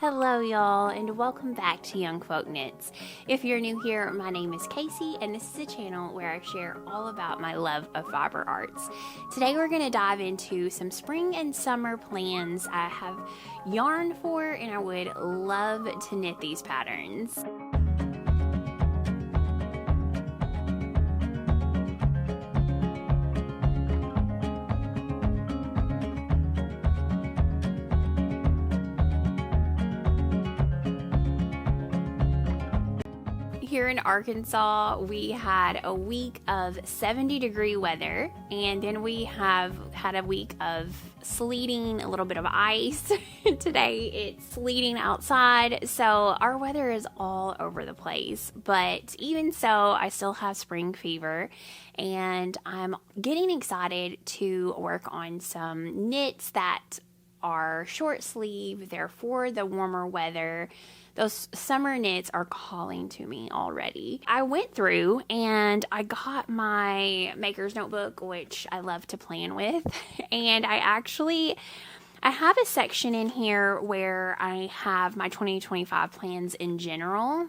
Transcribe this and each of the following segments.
Hello y'all, and welcome back to YoungFolkKnits. If you're new here, my name is Casey and this is a channel where I share all about my love of fiber arts. Today we're going to dive into some spring and summer plans I have yarn for, and I would love to knit these patterns. Here in Arkansas, we had a week of 70-degree weather, and then we have had a week of sleeting, a little bit of ice. Today it's sleeting outside, so our weather is all over the place. But even so, I still have spring fever, and I'm getting excited to work on some knits that are short sleeve. They're for the warmer weather. Those summer knits are calling to me already. I went through and I got my maker's notebook, which I love to plan with, and I have a section in here where I have my 2025 plans in general.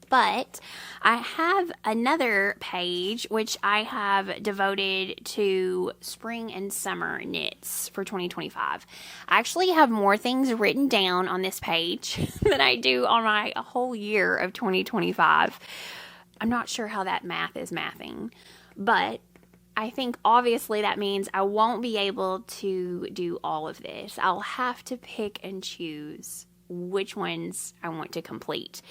But I have another page which I have devoted to spring and summer knits for 2025. I actually have more things written down on this page than I do on my whole year of 2025. I'm not sure how that math is mathing, but I think obviously that means I won't be able to do all of this. I'll have to pick and choose which ones I want to complete.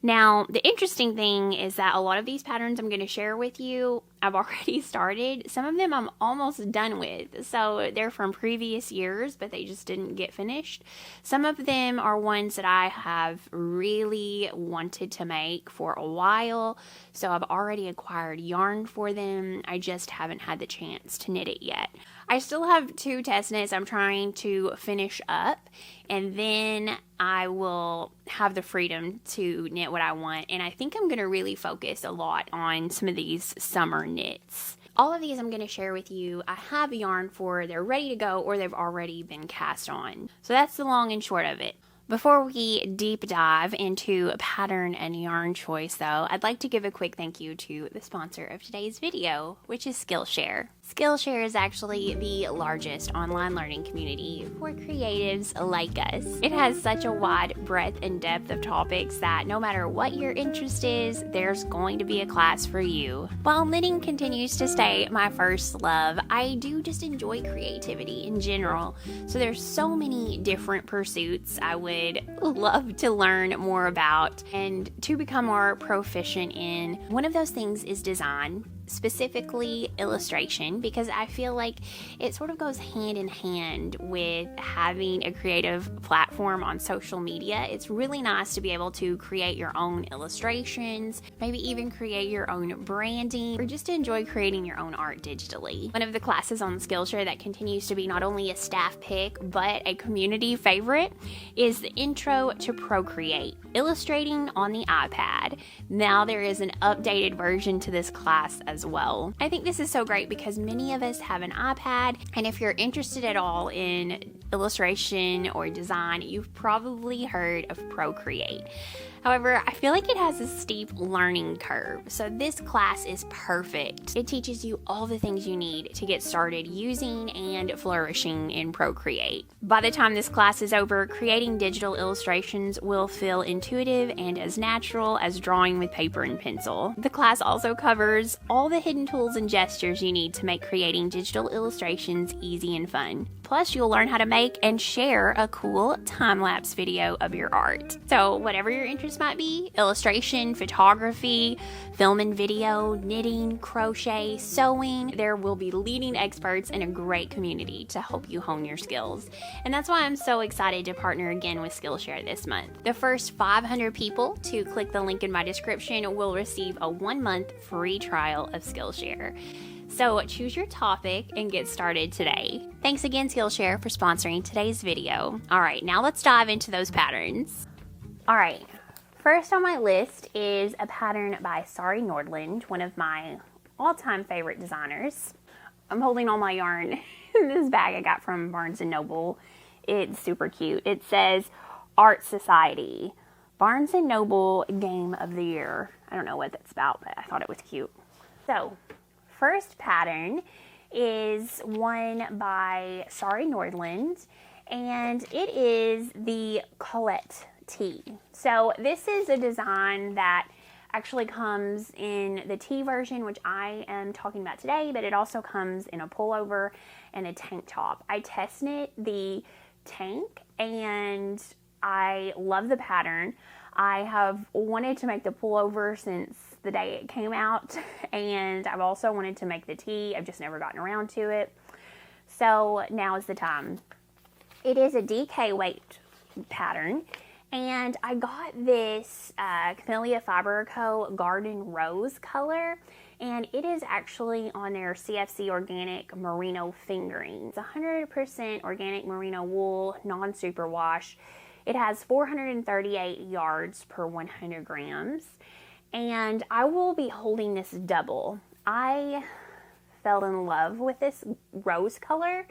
Now, the interesting thing is that a lot of these patterns I'm going to share with you, I've already started. Some of them I'm almost done with. So they're from previous years, but they just didn't get finished. Some of them are ones that I have really wanted to make for a while. So I've already acquired yarn for them. I just haven't had the chance to knit it yet. I still have 2 test knits I'm trying to finish up, and then I will have the freedom to knit what I want. And I think I'm going to really focus a lot on some of these summer knits. All of these I'm going to share with you. I have yarn for, they're ready to go, or they've already been cast on. So that's the long and short of it. Before we deep dive into pattern and yarn choice though, I'd like to give a quick thank you to the sponsor of today's video, which is Skillshare. Skillshare is actually the largest online learning community for creatives like us. It has such a wide breadth and depth of topics that no matter what your interest is, there's going to be a class for you. While knitting continues to stay my first love, I do just enjoy creativity in general. So there's so many different pursuits I would love to learn more about and to become more proficient in. One of those things is design, specifically illustration, because I feel like it sort of goes hand in hand with having a creative platform on social media. It's really nice to be able to create your own illustrations, maybe even create your own branding, or just to enjoy creating your own art digitally. One of the classes on Skillshare that continues to be not only a staff pick but a community favorite is the Intro to Procreate, illustrating on the iPad. Now there is an updated version to this class as well. I think this is so great because many of us have an iPad, and if you're interested at all in illustration or design, you've probably heard of Procreate. However, I feel like it has a steep learning curve, so this class is perfect. It teaches you all the things you need to get started using and flourishing in Procreate. By the time this class is over, creating digital illustrations will feel intuitive and as natural as drawing with paper and pencil. The class also covers all the hidden tools and gestures you need to make creating digital illustrations easy and fun. Plus, you'll learn how to make and share a cool time-lapse video of your art. So whatever your interest might be, illustration, photography, film and video, knitting, crochet, sewing, there will be leading experts and a great community to help you hone your skills. And that's why I'm so excited to partner again with Skillshare this month. The first 500 people to click the link in my description will receive a 1-month free trial of Skillshare. So choose your topic and get started today. Thanks again, Skillshare, for sponsoring today's video. All right, now let's dive into those patterns. All right, first on my list is a pattern by Sari Nordlund, one of my all-time favorite designers. I'm holding all my yarn in this bag I got from Barnes & Noble. It's super cute. It says Art Society, Barnes & Noble Game of the Year. I don't know what that's about, but I thought it was cute. So, first pattern is one by Rosenlund, and it is the Colette Tee. So this is a design that actually comes in the tee version, which I am talking about today, but it also comes in a pullover and a tank top. I test knit the tank and I love the pattern. I have wanted to make the pullover since the day it came out, and I've also wanted to make the tee. I've just never gotten around to it. So now is the time. It is a DK weight pattern, and I got this Camellia Fiber Co. Garden Rose color, and it is actually on their CFC Organic Merino fingering. It's 100% organic merino wool, non-superwash. It has 438 yards per 100 grams, and I will be holding this double. I fell in love with this rose color.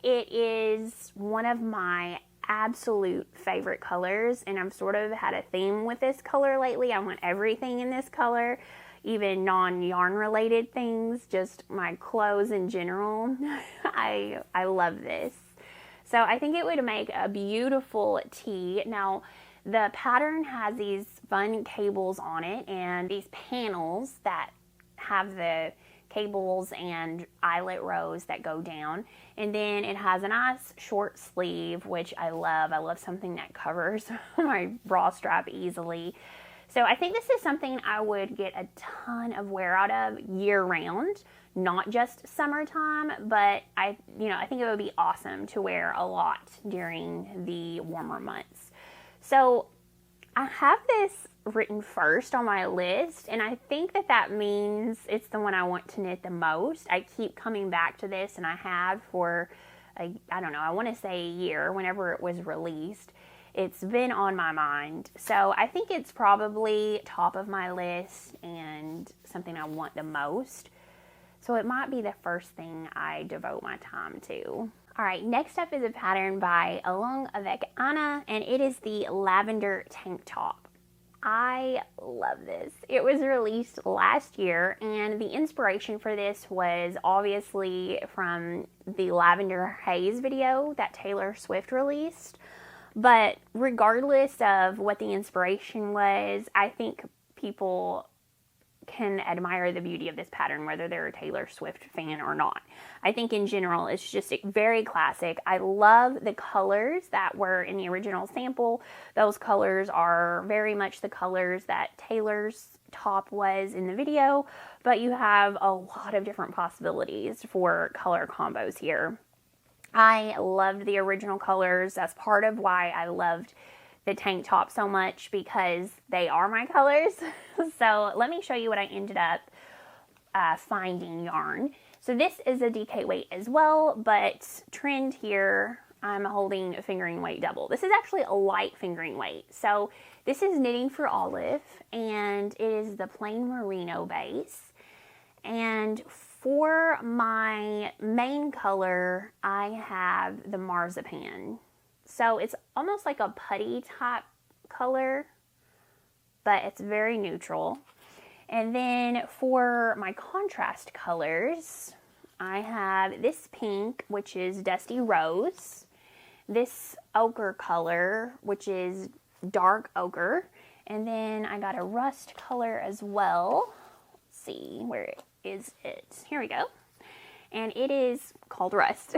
It is one of my absolute favorite colors, and I've sort of had a theme with this color lately. I want everything in this color, even non-yarn related things, just my clothes in general. I love this. So I think it would make a beautiful tee. Now, the pattern has these fun cables on it and these panels that have the cables and eyelet rows that go down. And then it has a nice short sleeve, which I love. I love something that covers my bra strap easily. So I think this is something I would get a ton of wear out of year round, not just summertime, but I think it would be awesome to wear a lot during the warmer months. So I have this written first on my list, and I think that means it's the one I want to knit the most. I keep coming back to this, and I have for, I want to say a year, whenever it was released. It's been on my mind. So I think it's probably top of my list and something I want the most. So it might be the first thing I devote my time to. All right, next up is a pattern by Along Avec Anna, and it is the Lavender Tank Top. I love this. It was released last year, and the inspiration for this was obviously from the Lavender Haze video that Taylor Swift released. But regardless of what the inspiration was, I think people can admire the beauty of this pattern, whether they're a Taylor Swift fan or not. I think in general, it's just very classic. I love the colors that were in the original sample. Those colors are very much the colors that Taylor's top was in the video, but you have a lot of different possibilities for color combos here. I loved the original colors. That's part of why I loved the tank top so much, because they are my colors. So let me show you what I ended up finding yarn. So this is a DK weight as well, but trend here, I'm holding a fingering weight double. This is actually a light fingering weight. So this is Knitting for Olive, and it is the plain merino base. And for my main color, I have the marzipan. So it's almost like a putty type color, but it's very neutral. And then for my contrast colors, I have this pink, which is Dusty Rose, this ochre color, which is dark ochre, and then I got a rust color as well. Let's see, where is it? Here we go. And it is called Rust.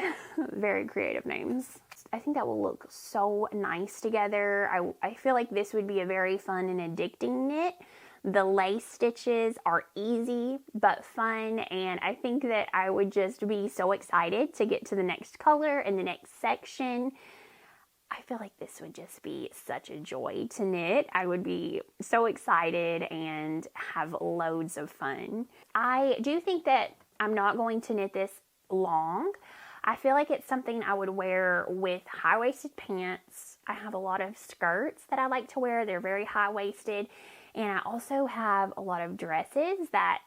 Very creative names. I think that will look so nice together. I feel like this would be a very fun and addicting knit. The lace stitches are easy but fun, and I think that I would just be so excited to get to the next color and the next section. I feel like this would just be such a joy to knit. I would be so excited and have loads of fun. I do think that I'm not going to knit this long. I feel like it's something I would wear with high-waisted pants. I have a lot of skirts that I like to wear. They're very high-waisted. And I also have a lot of dresses that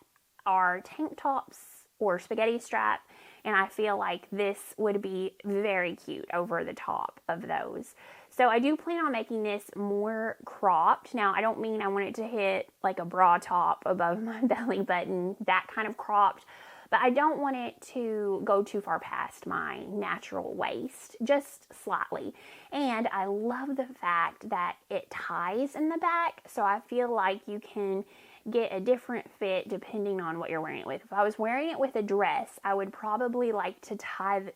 are tank tops or spaghetti strap. and I feel like this would be very cute over the top of those. So I do plan on making this more cropped. Now, I don't mean I want it to hit like a bra top above my belly button, that kind of cropped, but I don't want it to go too far past my natural waist, just slightly. And I love the fact that it ties in the back, so I feel like you can get a different fit depending on what you're wearing it with. If I was wearing it with a dress, I would probably like to tie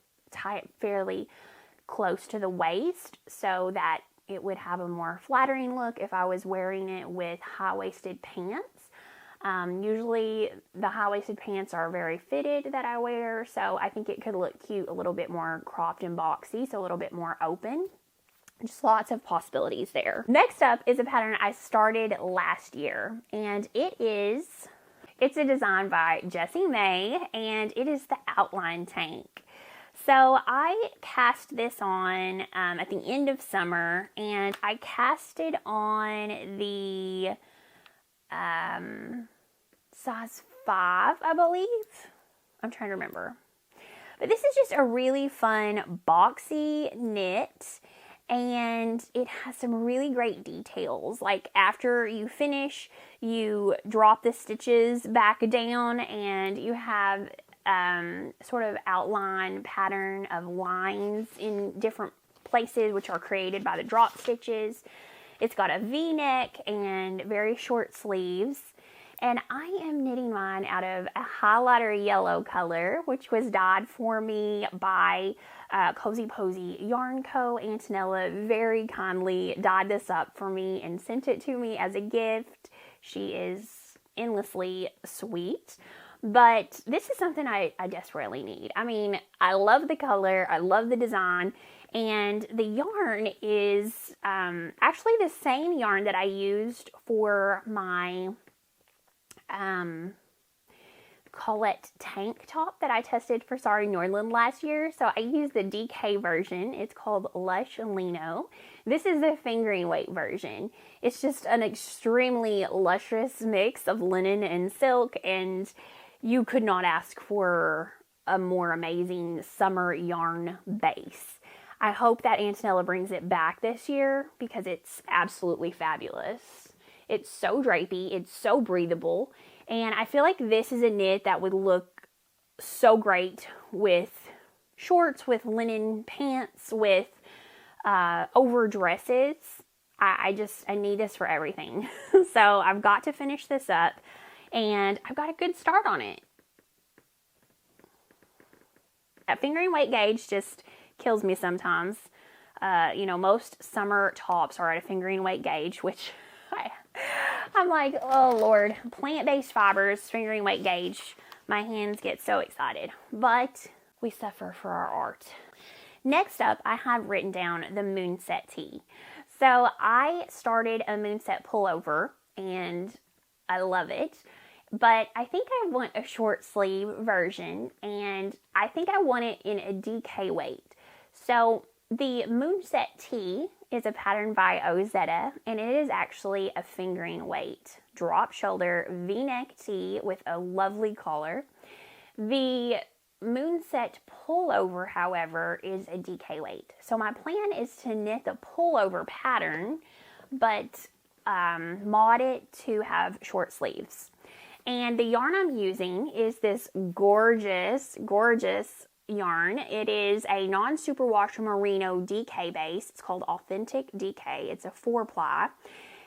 it fairly close to the waist so that it would have a more flattering look if I was wearing it with high-waisted pants. Usually the high-waisted pants are very fitted that I wear, so I think it could look cute, a little bit more cropped and boxy, so a little bit more open. Just lots of possibilities there. Next up is a pattern I started last year, and it's a design by Jessie May, and it is the Outline Tank. So I cast this on at the end of summer, and I cast it on the size 5, I believe. I'm trying to remember. But this is just a really fun boxy knit, and it has some really great details. Like after you finish, you drop the stitches back down, and you have sort of outline pattern of lines in different places, which are created by the drop stitches. It's got a V-neck and very short sleeves. And I am knitting mine out of a highlighter yellow color, which was dyed for me by Cozy Posy Yarn Co. Antonella very kindly dyed this up for me and sent it to me as a gift. She is endlessly sweet. But this is something I desperately need. I mean, I love the color, I love the design, and the yarn is actually the same yarn that I used for my Colette tank top that I tested for Sorry Nordland last year. So I used the DK version. It's called Lush Lino. This is the fingering weight version. It's just an extremely lustrous mix of linen and silk, and you could not ask for a more amazing summer yarn base. I hope that Antonella brings it back this year because it's absolutely fabulous. It's so drapey, it's so breathable, and I feel like this is a knit that would look so great with shorts, with linen pants, with over dresses. I need this for everything. So I've got to finish this up, and I've got a good start on it. That fingering weight gauge just kills me sometimes. Most summer tops are at a fingering weight gauge, which I'm like, oh Lord, plant-based fibers, fingering weight gauge. My hands get so excited, but we suffer for our art. Next up, I have written down the Moonset Tee. So I started a Moonset pullover, and I love it. But I think I want a short sleeve version, and I think I want it in a DK weight. So the Moonset Tee is a pattern by Ozetta, and it is actually a fingering weight drop shoulder V-neck tee with a lovely collar. The Moonset pullover, however, is a DK weight. So my plan is to knit the pullover pattern, but mod it to have short sleeves. And the yarn I'm using is this gorgeous, gorgeous yarn. It is a non-superwash merino DK base. It's called Authentic DK. It's a 4-ply.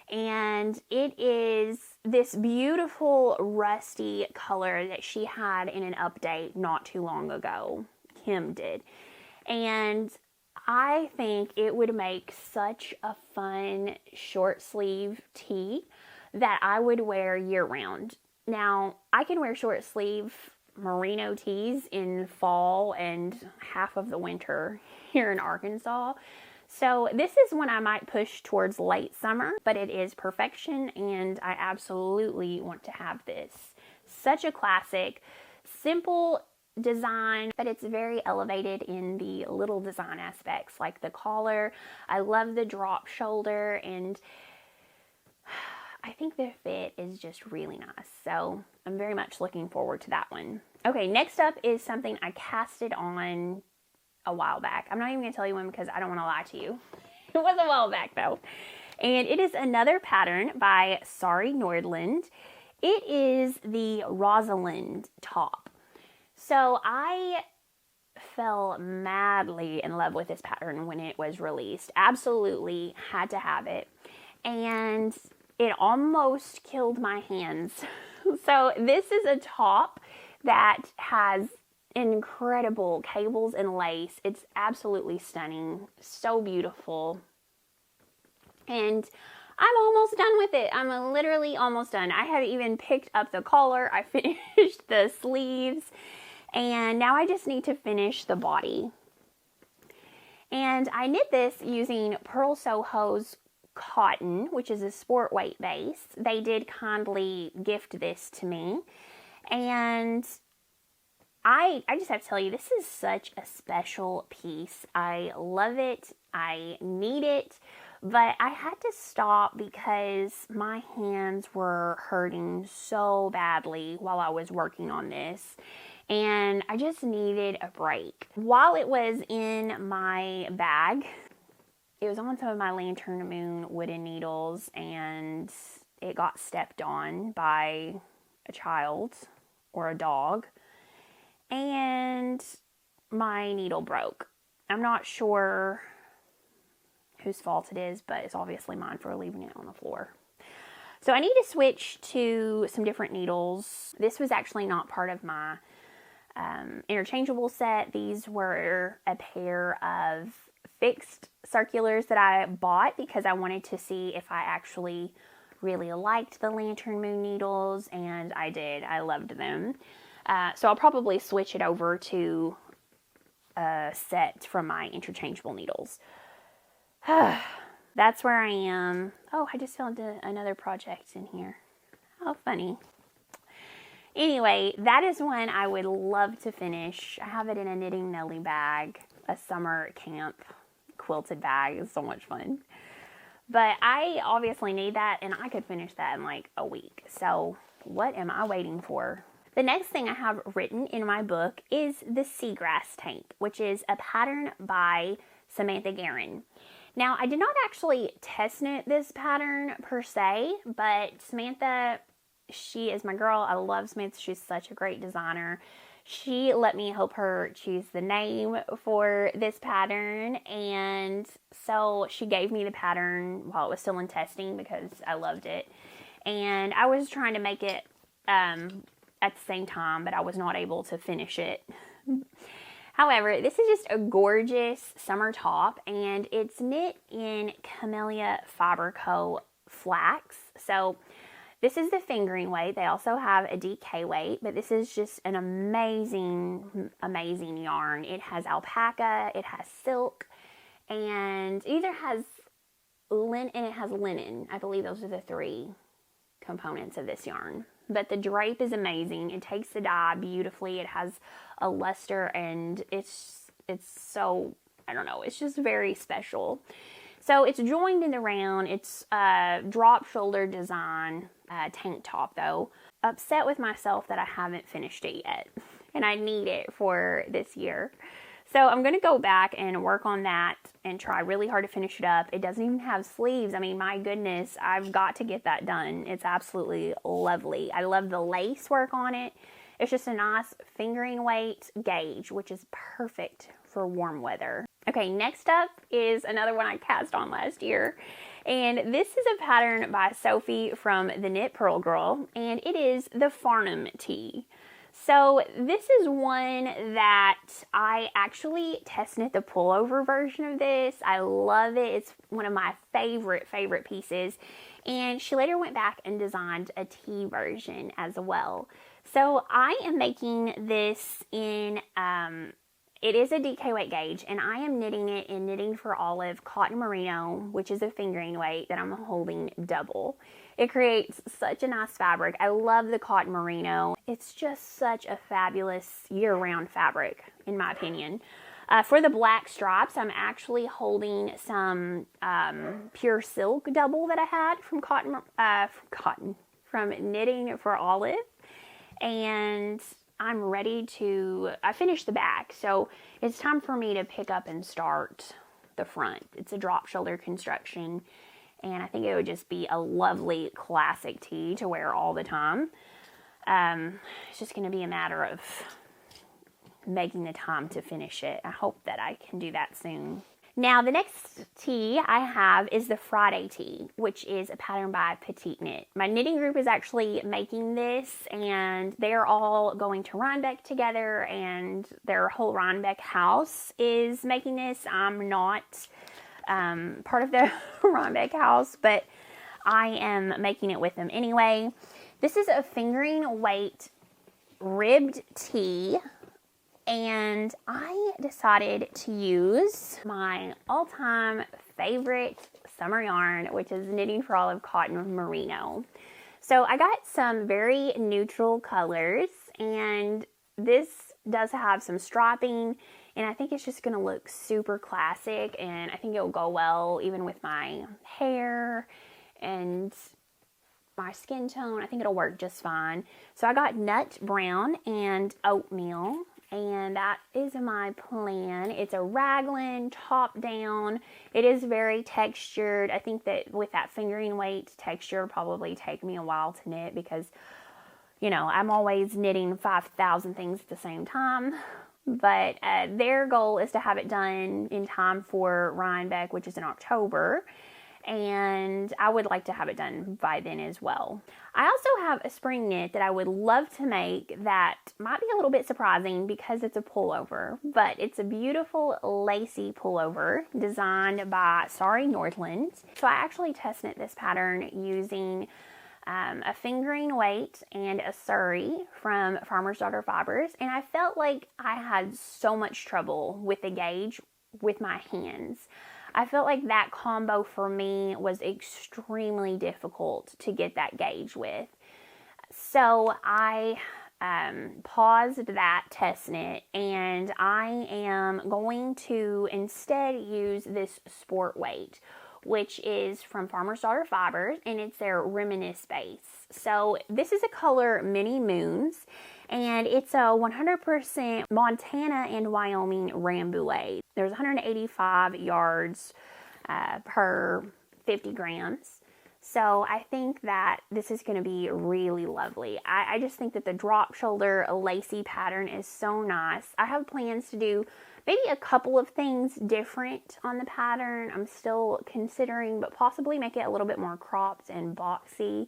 And it is this beautiful rusty color that she had in an update not too long ago. Kim did. And I think it would make such a fun short sleeve tee that I would wear year round. Now, I can wear short sleeve merino tees in fall and half of the winter here in Arkansas. So this is when I might push towards late summer, but it is perfection, and I absolutely want to have this. Such a classic, simple design, but it's very elevated in the little design aspects, like the collar. I love the drop shoulder, and I think the fit is just really nice. So I'm very much looking forward to that one. Okay, next up is something I casted on a while back. I'm not even going to tell you when because I don't want to lie to you. It was a while back though. And it is another pattern by Sari Nordland. It is the Rosenlund top. So I fell madly in love with this pattern when it was released. Absolutely had to have it. And it almost killed my hands. So this is a top that has incredible cables and lace. It's absolutely stunning. So beautiful. And I'm almost done with it. I'm literally almost done. I have even picked up the collar. I finished the sleeves. And now I just need to finish the body. And I knit this using Purl Soho's cotton, which is a sport weight base. They did kindly gift this to me. And I just have to tell you, this is such a special piece. I love it. I need it. But I had to stop because my hands were hurting so badly while I was working on this. And I just needed a break. While it was in my bag, it was on some of my Lantern Moon wooden needles, and it got stepped on by a child or a dog, and my needle broke. I'm not sure whose fault it is, but it's obviously mine for leaving it on the floor. So I need to switch to some different needles. This was actually not part of my interchangeable set. These were a pair of fixed circulars that I bought because I wanted to see if I actually really liked the Lantern Moon needles, and I did. I loved them. So I'll probably switch it over to a set from my interchangeable needles. That's where I am. Oh, I just found another project in here. How funny. Anyway, that is one I would love to finish. I have it in a Knitting Nelly bag, a summer camp quilted bag. It's so much fun. But I obviously need that, and I could finish that in like a week. So what am I waiting for? The next thing I have written in my book is the Seagrass Tank, which is a pattern by Samantha Guerin. Now, I did not actually test knit this pattern per se, but Samantha, she is my girl. I love Samantha. She's such a great designer. She let me help her choose the name for this pattern, and so she gave me the pattern while it was still in testing because I loved it. And I was trying to make it at the same time, but I was not able to finish it. However, this is just a gorgeous summer top, and it's knit in Camellia Fiber Co. flax. So this is the fingering weight. They also have a DK weight, but this is just an amazing, amazing yarn. It has alpaca, it has silk, and it either has linen and it has linen. I believe those are the three components of this yarn. But the drape is amazing. It takes the dye beautifully. It has a luster, and it's so, I don't know, it's just very special. So it's joined in the round. It's a drop shoulder design tank top though. Upset with myself that I haven't finished it yet, and I need it for this year. So I'm going to go back and work on that and try really hard to finish it up. It doesn't even have sleeves. I mean, my goodness, I've got to get that done. It's absolutely lovely. I love the lace work on it. It's just a nice fingering weight gauge, which is perfect for warm weather. Okay, next up is another one I cast on last year. And this is a pattern by Sophie from the Knit Pearl Girl, and it is the Farnham tee. So this is one that I actually test knit the pullover version of this. I love it. It's one of my favorite pieces. And she later went back and designed a tee version as well. So I am making this in, it is a DK weight gauge, and I am knitting it in Knitting for Olive Cotton Merino, which is a fingering weight that I'm holding double. It creates such a nice fabric. I love the cotton merino. It's just such a fabulous year-round fabric, in my opinion. For the black stripes, I'm actually holding some pure silk double that I had from Knitting for Olive, and I'm ready to, I finished the back, so it's time for me to pick up and start the front. It's a drop shoulder construction, and I think it would just be a lovely classic tee to wear all the time. It's just going to be a matter of making the time to finish it. I hope that I can do that soon. Now, the next tee I have is the Friday tee, which is a pattern by Petite Knit. My knitting group is actually making this, and they're all going to Rhinebeck together, and their whole Rhinebeck house is making this. I'm not part of the Rhinebeck house, but I am making it with them anyway. This is a fingering weight ribbed tee, and I decided to use my all-time favorite summer yarn, which is Knitting for Olive Cotton Merino. So I got some very neutral colors, and this does have some striping, and I think it's just going to look super classic, and I think it'll go well even with my hair and my skin tone. I think it'll work just fine. So I got nut brown and oatmeal, and that is my plan. It's a Raglan top down. It is very textured. I think that with that fingering weight texture, it'll probably take me a while to knit because, you know, I'm always knitting 5,000 things at the same time. But their goal is to have it done in time for Rhinebeck, which is in October. And I would like to have it done by then as well. I also have a spring knit that I would love to make that might be a little bit surprising because it's a pullover, but it's a beautiful lacy pullover designed by Rosenlund. So I actually test knit this pattern using a fingering weight and a Surrey from Farmer's Daughter Fibers, and I felt like I had so much trouble with the gauge with my hands. I felt like that combo for me was extremely difficult to get that gauge with. So I paused that test knit, and I am going to instead use this sport weight, which is from Farmer's Daughter Fibers, and it's their Reminisce base. So this is a color Mini Moons, and it's a 100% Montana and Wyoming Rambouillet. There's 185 yards per 50 grams. So I think that this is going to be really lovely. I just think that the drop shoulder lacy pattern is so nice. I have plans to do maybe a couple of things different on the pattern. I'm still considering, but possibly make it a little bit more cropped and boxy.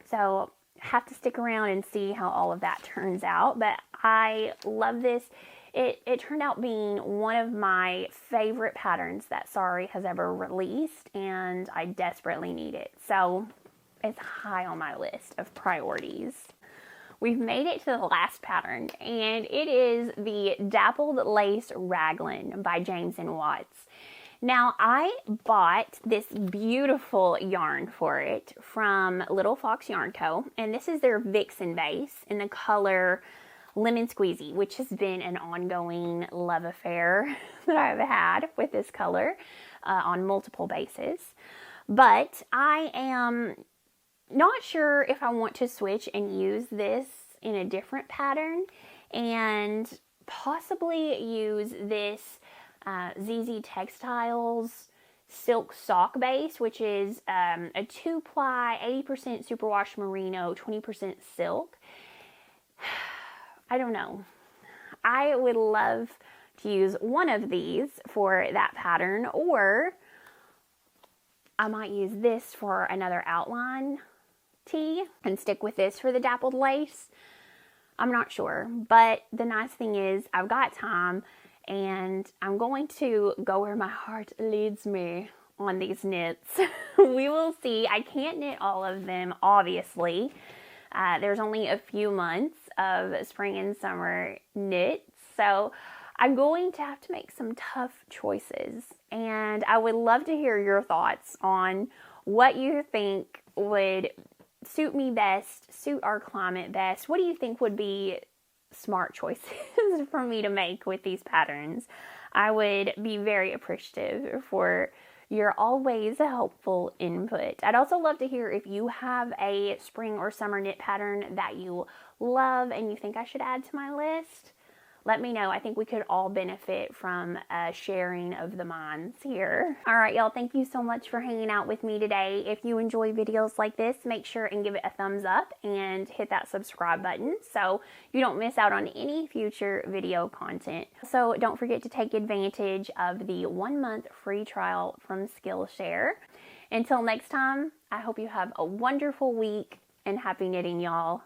So have to stick around and see how all of that turns out. But I love this. It turned out being one of my favorite patterns that Sari has ever released, and I desperately need it. So it's high on my list of priorities. We've made it to the last pattern, and it is the Dappled Lace Raglan by James & Watts. Now, I bought this beautiful yarn for it from Little Fox Yarn Co., and this is their Vixen base in the color Lemon Squeezy, which has been an ongoing love affair that I've had with this color on multiple bases. But I am not sure if I want to switch and use this in a different pattern and possibly use this ZZ Textiles silk sock base, which is a 2-ply, 80% superwash merino, 20% silk. I don't know. I would love to use one of these for that pattern, or I might use this for another outline tee and stick with this for the dappled lace. I'm not sure, but the nice thing is I've got time, and I'm going to go where my heart leads me on these knits. We will see. I can't knit all of them, obviously. There's only a few months of spring and summer knits, so I'm going to have to make some tough choices, and I would love to hear your thoughts on what you think would suit me best, suit our climate best. What do you think would be smart choices for me to make with these patterns? I would be very appreciative for your always helpful input. I'd also love to hear if you have a spring or summer knit pattern that you love and you think I should add to my list. Let me know. I think we could all benefit from a sharing of the minds here. All right, y'all, thank you so much for hanging out with me today. If you enjoy videos like this, make sure and give it a thumbs up and hit that subscribe button so you don't miss out on any future video content. So don't forget to take advantage of the 1-month free trial from Skillshare. Until next time, I hope you have a wonderful week and happy knitting, y'all.